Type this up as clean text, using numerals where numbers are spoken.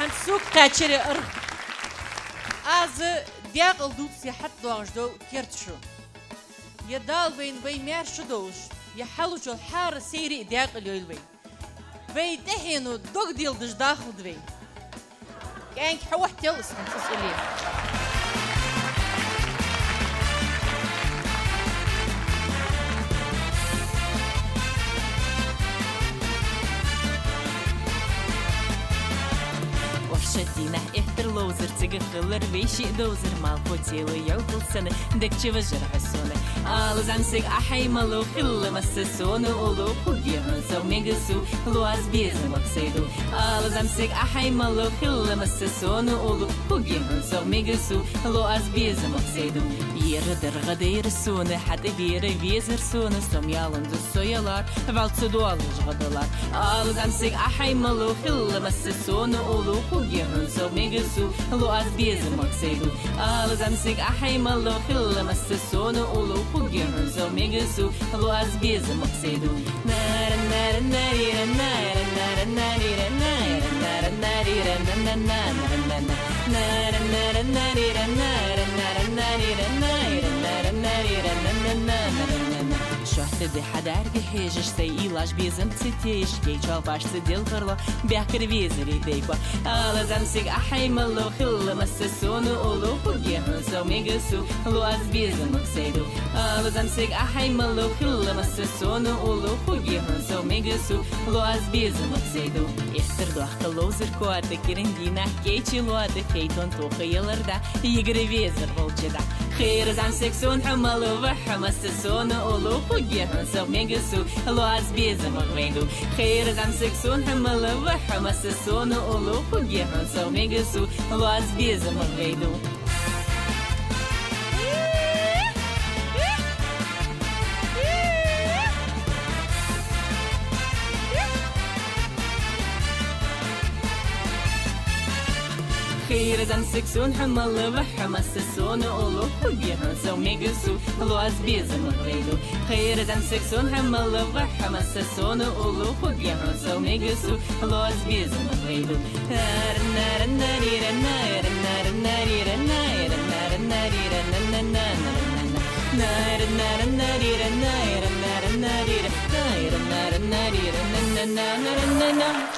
هنسوق قاتشري از دیاق الدود سیاحت دواج دو كيرتشو يدال بين مير شدوش يحلو جو الحار سيري دیاق اليويل بين دهينو دوغ ديل دش داخل دوين كأنك حوح تلس تسألين Шатина эхтер лозер цыга хылыр вещи дозер мал хотела йохл саны декче вожер хасоны алзамсыг ахай малу хилла массасоны олу хугихан сов мегасу луаз беза максейду алзамсыг ахай малу хилла массасоны олу хугихан сов мегасу луаз беза максейду يردر غدير سونة حتى بير فيزر سونة سميالن ذو سويلار فالتو دوالج غدلار ألزمسك أحي ملو خل مسسونة أولو خوجيهن سو ميجسو لو أزبيز مكسيدو ألزمسك أحي ملو خل مسسونة أولو خوجيهن سو ميجسو لو أزبيز مكسيدو نار نار ناري نار نار ناري نار نار ناري نار نار نار نار ناري نار نار ناري شحت دي حدار بحيجش سيلاش بيزم تتيش كيشال باش تديل غرلا بيحكر بيزري ديكوا على زمسك أحي ملو خل مسسونو أولو خوجيهن سو ميجسو لو أز بيزم مكسيدو على زمسك أحي ملو خل مسسونو أولو خوجيهن سو ميجسو لو أز بيزم مكسيدو اختر دو أخت لوزر كوات كرندينا كيتشي لوات كيتون توخي يلردا يجري بيزر volчeda خير زمسك سون حملو وحمسسونو أولو خوجيهن سو ميجسو لو أز بيزم مكسيدو خير زمسك سون حملو وحمسسونو أولو خوجيهن سو ميجسو لو أز بيزم مكسيدو خير زمسك سون حمل وحمس سون أولو خوجيهن سو ميجسو لو أز بيزم غيدو خير زمسك سون حمل وحمس سون أولو خوجيهن سو ميجسو لو أز بيزم غيدو نار نار ناري نار نار ناري نار نار ناري نار نار نار ناري نار نار ناري نار نار ناري نار نار